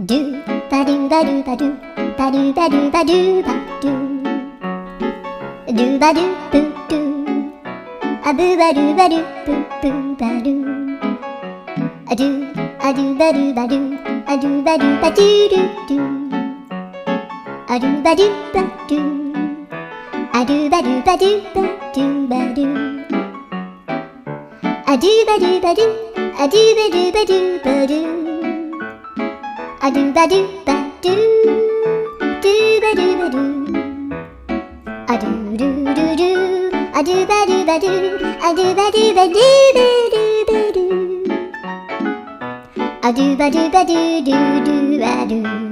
ドゥバドゥバドゥバドゥバドゥバドゥバドゥバドゥドゥバドゥブドゥアブバドゥバドゥブブバドゥアドゥアドゥバドゥバドゥアドゥバドゥバドゥドゥドゥアドゥバドゥバドゥアドゥバドゥバドゥバドゥバドゥアドゥバドゥバドゥアドゥバドゥバドゥバドゥアドゥバドゥバドゥドゥバドゥバドゥアドゥルルルアドゥバドゥバドゥアドゥバドゥバドゥバドゥバドゥアドゥバドゥバドゥドゥドゥバドゥ